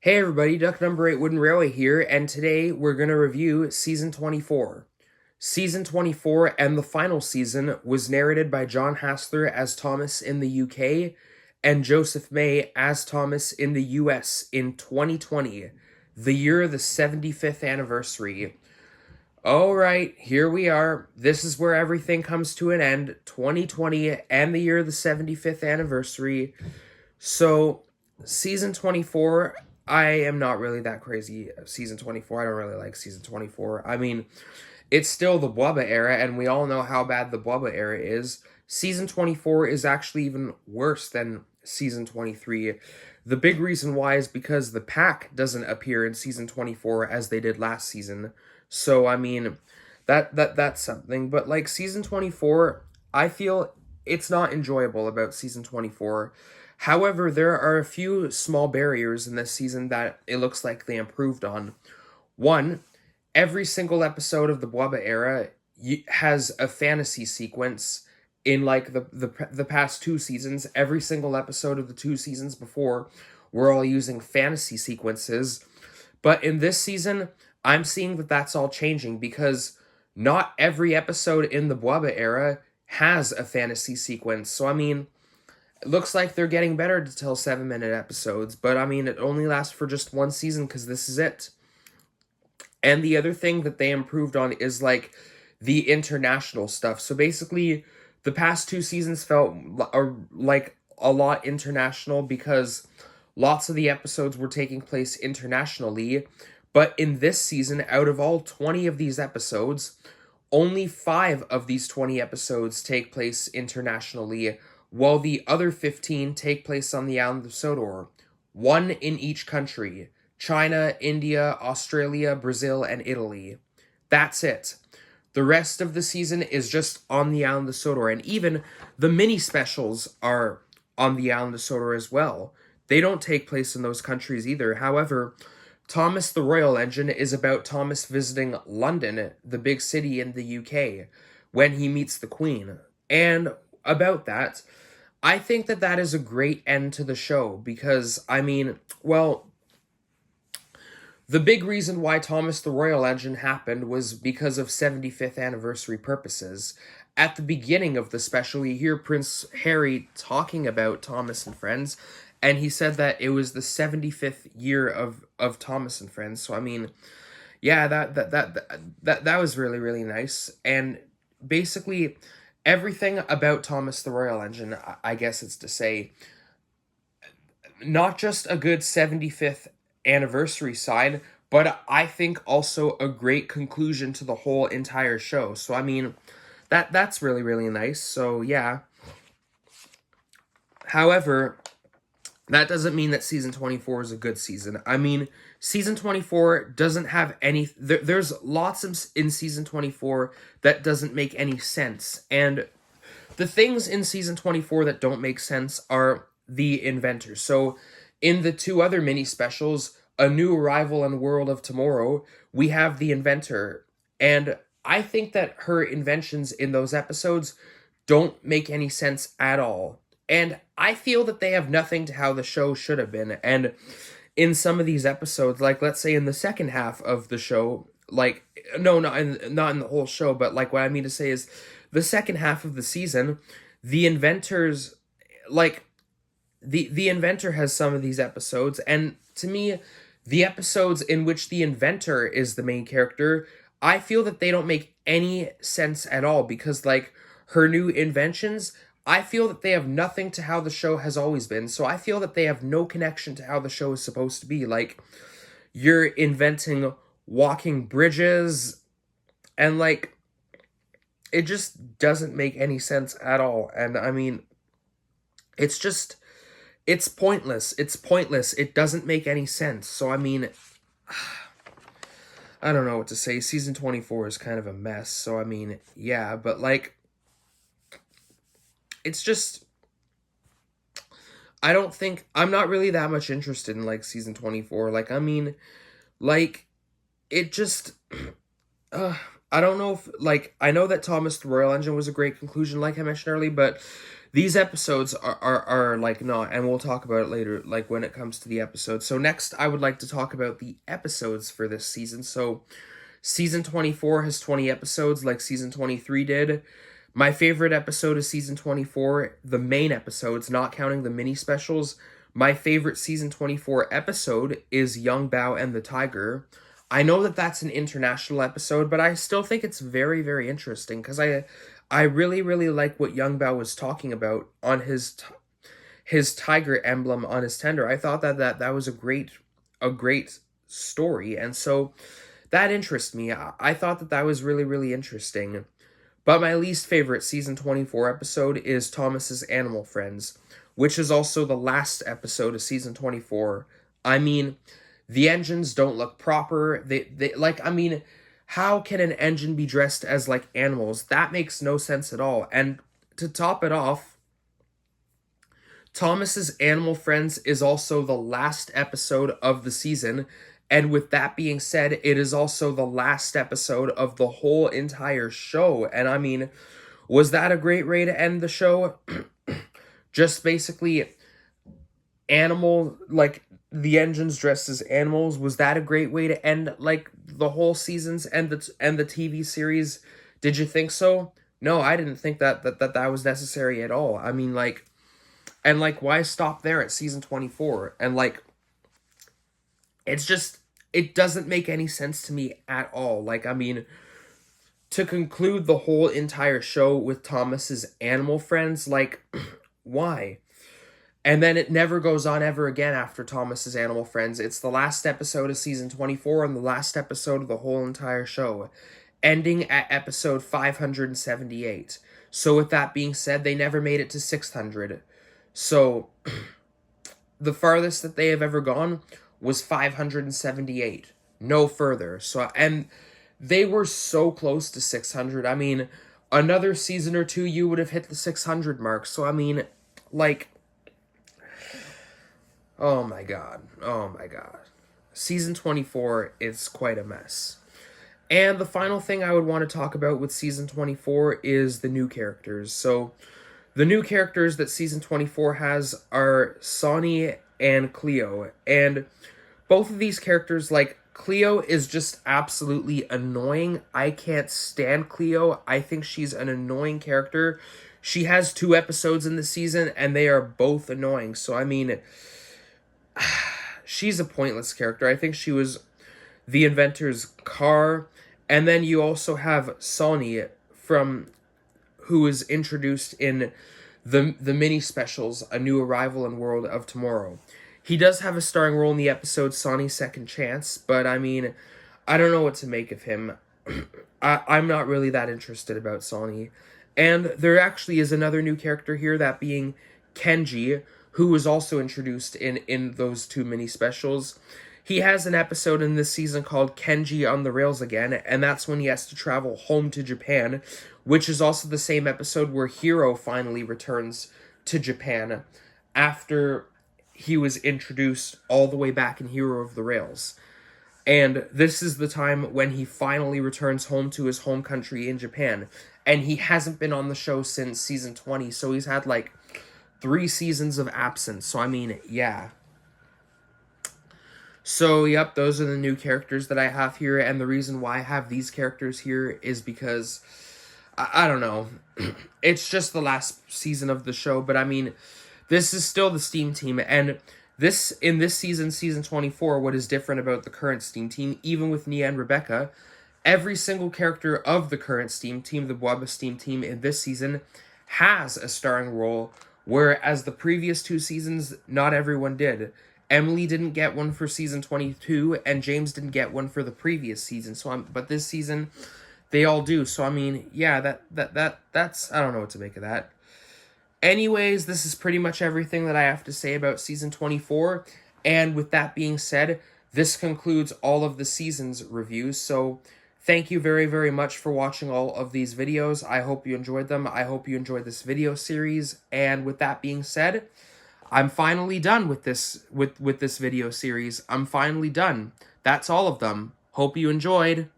Hey everybody, Duck Number 8 Wooden Railway here, and today we're going to review Season 24. Season 24 and the final season was narrated by John Hassler as Thomas in the UK and Joseph May as Thomas in the US in 2020, the year of the 75th anniversary. Alright, here we are. This is where everything comes to an end. 2020 and the year of the 75th anniversary. So, season 24, I am not really that crazy. Season 24, I don't really like season 24. I mean, it's still the Bubba era, and we all know how bad the Bubba era is. Season 24 is actually even worse than season 23. The big reason why is because the pack doesn't appear in season 24 as they did last season. So, I mean, that's something. But like season 24, I feel it's not enjoyable about season 24. However, there are a few small barriers in this season that it looks like they improved on. One, every single episode of the Bwaba era has a fantasy sequence in like the past two seasons. Every single episode of the two seasons before we're all using fantasy sequences, but in this season I'm seeing that that's all changing because not every episode in the Bwaba era has a fantasy sequence. So I mean, it looks like they're getting better to tell 7-minute episodes, but I mean, it only lasts for just one season because this is it. And the other thing that they improved on is like the international stuff. So basically, the past two seasons felt like a lot international because lots of the episodes were taking place internationally. But in this season, out of all 20 of these episodes, only 5 of these 20 episodes take place internationally, while the other 15 take place on the island of Sodor, one in each country: China, India, Australia, Brazil, and Italy. That's it. The rest of the season is just on the island of Sodor, and even the mini specials are on the island of Sodor as well. They don't take place in those countries either. However, Thomas the Royal Engine is about Thomas visiting London, the big city in the UK, when he meets the Queen. And about that, I think that that is a great end to the show because, I mean, well, the big reason why Thomas the Royal Engine happened was because of 75th anniversary purposes. At the beginning of the special, you hear Prince Harry talking about Thomas and Friends, and he said that it was the 75th year of Thomas and Friends. So I mean, yeah, that was really really nice. And basically everything about Thomas the Royal Engine, I guess it's to say, not just a good 75th anniversary side, but I think also a great conclusion to the whole entire show. So I mean, that's really really nice. So yeah. However, that doesn't mean that season 24 is a good season. I mean, season 24 doesn't have any there's lots in season 24 that doesn't make any sense. And the things in season 24 that don't make sense are the inventors. So, in the two other mini specials, A New Arrival and World of Tomorrow, we have the inventor. And I think that her inventions in those episodes don't make any sense at all. And I feel that they have nothing to how the show should have been. And in some of these episodes, like let's say in the second half of the show, like no, not in the whole show, but like what I mean to say is the second half of the season, the inventors, like the inventor has some of these episodes, and to me, the episodes in which the inventor is the main character, I feel that they don't make any sense at all because like her new inventions, I feel that they have nothing to how the show has always been. So I feel that they have no connection to how the show is supposed to be. Like, you're inventing walking bridges, and like it just doesn't make any sense at all. And I mean, it's just it's pointless. It's pointless. It doesn't make any sense. So I mean, I don't know what to say. Season 24 is kind of a mess. So I mean, yeah, but like it's just I don't think I'm not really that much interested in like season 24. Like I mean, like it just I don't know if like I know that Thomas the Royal Engine was a great conclusion like I mentioned earlier, but these episodes are like not, and we'll talk about it later, like when it comes to the episodes. So next, I would like to talk about the episodes for this season. So season 24 has 20 episodes, like season 23 did. My favorite episode is season 24, the main episodes, not counting the mini specials. My favorite season 24 episode is Young Bao and the Tiger. I know that that's an international episode, but I still think it's very, very interesting because I really, really like what Young Bao was talking about on his tiger emblem on his tender. I thought that was a great story, and so that interests me. I thought that was really, really interesting. But my least favorite season 24 episode is Thomas's Animal Friends, which is also the last episode of season 24. I mean, the engines don't look proper. They like, I mean, how can an engine be dressed as like animals? That makes no sense at all. And to top it off, Thomas's Animal Friends is also the last episode of the season. And with that being said, it is also the last episode of the whole entire show. And I mean, was that a great way to end the show? Just basically like the engines dressed as animals. Was that a great way to end like the whole seasons and the TV series? Did you think so? No, I didn't think that was necessary at all. I mean, like, and like, why stop there at season 24? And like, it's just, it doesn't make any sense to me at all. Like, I mean, to conclude the whole entire show with Thomas's Animal Friends, like, why? And then it never goes on ever again after Thomas's Animal Friends. It's the last episode of season 24 and the last episode of the whole entire show, ending at episode 578. So with that being said, they never made it to 600. So the farthest that they have ever gone was 578. No further. So, and they were so close to 600. I mean, another season or two, you would have hit the 600 mark. So, I mean, like, oh my god. Oh my god. Season 24 is quite a mess. And the final thing I would want to talk about with season 24 is the new characters. So, the new characters that season 24 has are Sonny and Cleo. And both of these characters, like, Cleo is just absolutely annoying. I can't stand Cleo. I think she's an annoying character. She has 2 episodes in the season, and they are both annoying. So, I mean, she's a pointless character. I think she was the inventor's car. And then you also have Sonny who is introduced in the mini specials, A New Arrival in World of Tomorrow. He does have a starring role in the episode Sonny's Second Chance, but I mean, I don't know what to make of him. I'm not really that interested about Sonny. And there actually is another new character here, that being Kenji, who was also introduced in those 2 mini specials. He has an episode in this season called Kenji on the Rails Again, and that's when he has to travel home to Japan, which is also the same episode where Hiro finally returns to Japan after he was introduced all the way back in Hero of the Rails. And this is the time when he finally returns home to his home country in Japan. And he hasn't been on the show since season 20, so he's had like 3 seasons of absence. So I mean, yeah. So, yep, those are the new characters that I have here, and the reason why I have these characters here is because, I don't know, it's just the last season of the show, but I mean, this is still the Steam team, and in this season, season 24, what is different about the current Steam team, even with Nia and Rebecca, every single character of the current Steam team, the Bwaba Steam team in this season, has a starring role, whereas the previous 2 seasons, not everyone did. Emily didn't get one for season 22, and James didn't get one for the previous season. But this season, they all do. So I mean, yeah, that's I don't know what to make of that. Anyways, this is pretty much everything that I have to say about season 24. And with that being said, this concludes all of the season's reviews. So thank you very, very much for watching all of these videos. I hope you enjoyed them. I hope you enjoyed this video series. And with that being said, I'm finally done with this video series. I'm finally done. That's all of them. Hope you enjoyed.